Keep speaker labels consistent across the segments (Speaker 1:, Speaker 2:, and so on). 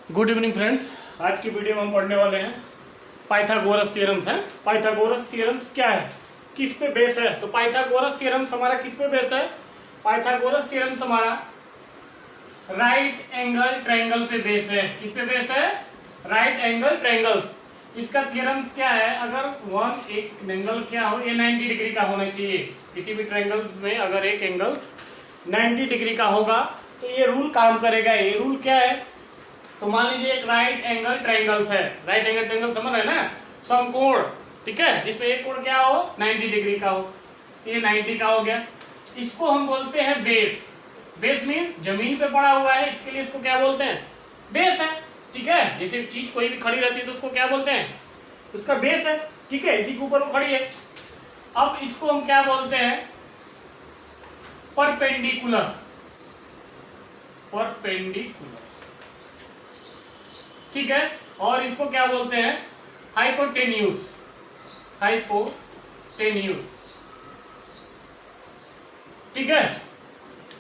Speaker 1: Good evening friends. आज की video में हम पढ़ने वाले हैं पाइथागोरस थ्योरम्स हैं। पाइथागोरस थ्योरम्स क्या है, किस पे बेस है? तो पाइथागोरस थ्योरम्स हमारा किस पे बेस है? पाइथागोरस थ्योरम्स हमारा राइट एंगल ट्रायंगल पे बेस है। किस पे बेस है? Right angle triangle. इसका थ्योरम्स क्या है? अगर एक एंगल क्या हो, ये 90 डिग्री का होना चाहिए। किसी भी ट्रायंगल में अगर एक एंगल 90 डिग्री का होगा तो ये रूल काम करेगा। ये रूल क्या है? तो मान लीजिए एक राइट एंगल ट्रायंगल्स है। राइट एंगल ट्रायंगल समझ रहे हैं ना, समकोण, ठीक है, जिसमें एक कोण क्या हो, 90 डिग्री का हो। तो ये 90 का हो गया। इसको हम बोलते हैं बेस। बेस मींस जमीन पे पड़ा हुआ है, इसके लिए इसको क्या बोलते हैं? बेस है, ठीक है। जैसे चीज कोई भी खड़ी रहती है तो उसको क्या बोलते हैं? उसका बेस है, ठीक है, इसी के ऊपर वो खड़ी है। अब इसको हम क्या बोलते हैं? परपेंडिकुलर। परपेंडिकुलर, ठीक है। और इसको क्या बोलते हैं? हाइपोटेन्यूज। हाइपोटेन्यूज, ठीक है।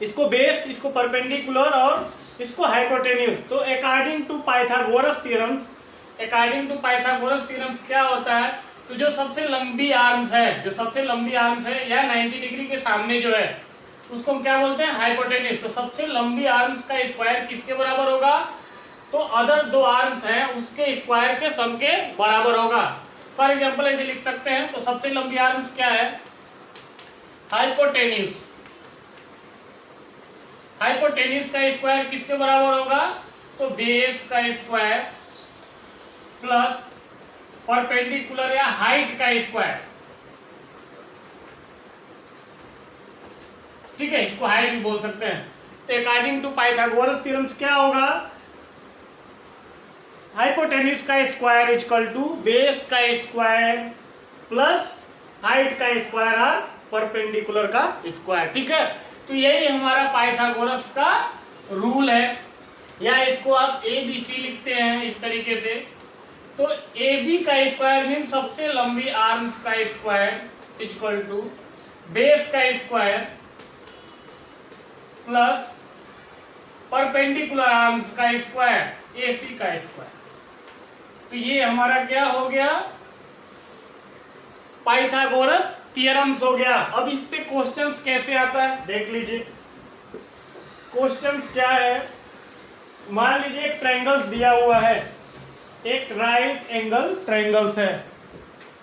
Speaker 1: इसको बेस, इसको परपेंडिकुलर और इसको हाइपोटेन्यूज। तो अकॉर्डिंग टू पाइथागोरस थ्योरम्स, क्या होता है? तो जो सबसे लंबी आर्म्स है, या 90 डिग्री के सामने जो है, उसको हम क्या बोलते हैं? हाइपोटेन्यूज। तो सबसे लंबी आर्म्स का स्क्वायर किसके बराबर होगा? तो अदर दो आर्म्स हैं उसके स्क्वायर के सम के बराबर होगा। फॉर एग्जांपल ऐसे लिख सकते हैं, तो सबसे लंबी आर्म्स क्या है? हाइपोटेन्यूज। हाइपोटेन्यूज का स्क्वायर किसके बराबर होगा? तो बेस का स्क्वायर प्लस परपेंडिकुलर या हाइट का स्क्वायर, ठीक है, इसको हाइट भी बोल सकते हैं। तो अकॉर्डिंग टू पाइथागोरस थ्योरम्स क्या होगा? हाइपोटेन्यूज का स्क्वायर इक्वल टू बेस का स्क्वायर प्लस हाइट का स्क्वायर और परपेंडिकुलर का स्क्वायर, ठीक है। तो यही हमारा पाइथागोरस का रूल है, या इसको आप ABC लिखते हैं इस तरीके से। तो AB का स्क्वायर मीन सबसे लंबी आर्म्स का स्क्वायर इक्वल टू बेस का स्क्वायर प्लस परपेंडिकुलर आर्म्स का स्क्वायर, AC का स्क्वायर। तो ये हमारा क्या हो गया? पाइथागोरस थ्योरम्स हो गया। अब इस पे क्वेश्चंस कैसे आता है देख लीजिए। क्वेश्चंस क्या है? मान लीजिए एक ट्रायंगल्स दिया हुआ है, एक राइट एंगल ट्रायंगल्स है।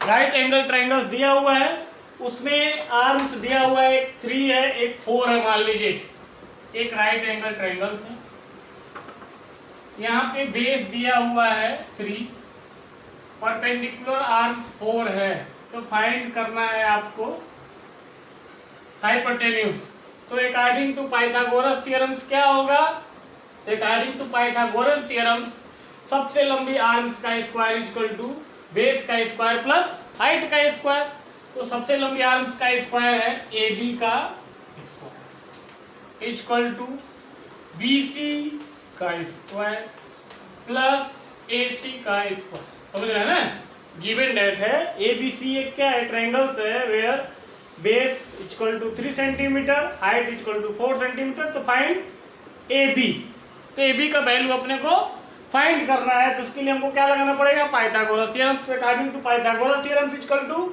Speaker 1: राइट एंगल ट्रायंगल्स दिया हुआ है, उसमें आर्म्स दिया हुआ है, एक 3 है, एक 4 है। मान लीजिए एक राइट एंगल ट्रायंगल्स है, यहाँ पे बेस दिया हुआ है 3, परपेंडिकुलर आर्म्स 4 है। तो फाइंड करना है आपको हाइपोटेन्यूज। तो अकॉर्डिंग टू पाइथागोरस थ्योरम्स क्या होगा? अकॉर्डिंग टू पाइथागोरस थ्योरम्स सबसे लंबी आर्म्स का स्क्वायर इक्वल टू बेस का स्क्वायर प्लस हाइट का स्क्वायर। तो सबसे लंबी आर्म्स का स्क्वायर है AB का स्क्वायर इक्वल टू BC का स्क्वायर प्लस AC का स्क्वायर। समझ रहे हैं ना? गिवन डेट है ABC एक क्या है? ट्रायंगल्स है where base equal to 3 centimetre, height equal to 4 centimetre. तो फाइंड AB। तो AB का वैल्यू अपने को फाइंड करना है, तो उसके लिए हमको क्या लगाना पड़ेगा? Pythagoras theorem. According to Pythagoras theorem equal to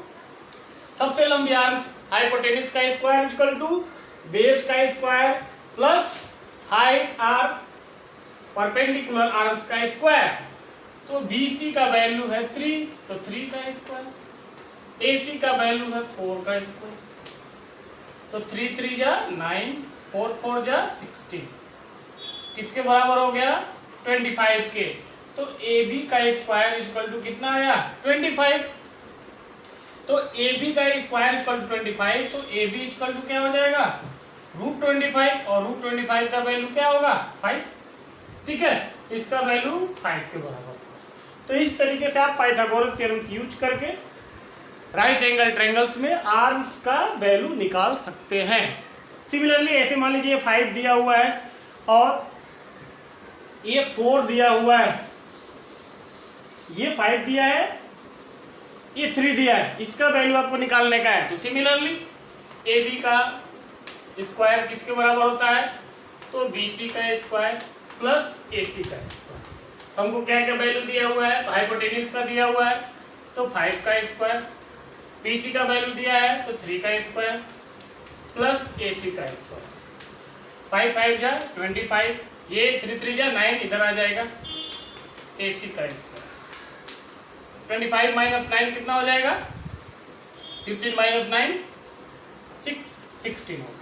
Speaker 1: सबसे लंबी आर्म्स हाइपोटेन्यूज का स्क्वायर इक्वल टू बेस का square plus height or perpendicular arms का स्क्वायर। तो BC का वैल्यू है 3, तो 3 का स्क्वायर। AC का वैल्यू है 4 का स्क्वायर। तो 3 3 जा 9, 4 4 जा 16, किसके बराबर हो गया? 25 के। तो AB का स्क्वायर इक्वल टू कितना आया? 25। तो AB का स्क्वायर इक्वल टू 25, तो AB इक्वल टू क्या हो जाएगा? √25, और √25 का वैल्यू क्या होगा? 5, ठीक है। इसका वैल्यू 5 के बराबर। तो इस तरीके से आप पाइथागोरस थ्योरम्स यूज करके राइट एंगल ट्रायंगल्स में आर्म्स का वैल्यू निकाल सकते हैं। सिमिलरली ऐसे मान लीजिए 5 दिया हुआ है और ये 4 दिया हुआ है, ये 5 दिया है, ये 3 दिया है, इसका वैल्यू आपको निकालने का है। तो सिमिलरली AB का स्क्वायर किसके बराबर होता है? तो BC का स्क्वायर प्लस AC का स्क्वायर। हमको क्या क्या वैल्यू दिया हुआ है, हाइपोटेन्यूज का दिया हुआ है तो 5 का स्क्वायर, बीसी का वैल्यू दिया है तो 3 का स्क्वायर प्लस एसी का स्क्वायर। 5 5 जा 25, ये 3 3 जा 9, इधर आ जाएगा एसी का स्क्वायर। 25 माइनस 9 कितना हो जाएगा, 15 माइनस 9 16 होगा।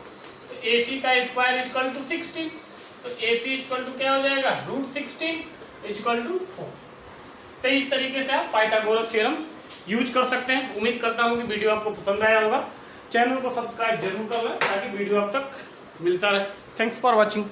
Speaker 1: तो AC का स्क्वायर इक्वल टू 16, तो AC इक्वल टू क्या हो जाएगा, √16 इक्वल टू 4। तो इस तरीके से आप पाइथागोरस थ्योरम यूज कर सकते हैं। उम्मीद करता हूँ कि वीडियो आपको पसंद आया होगा। चैनल को सब्सक्राइब जरूर कर लें ताकि वीडियो आप तक मिलता रहे। Thanks for watching.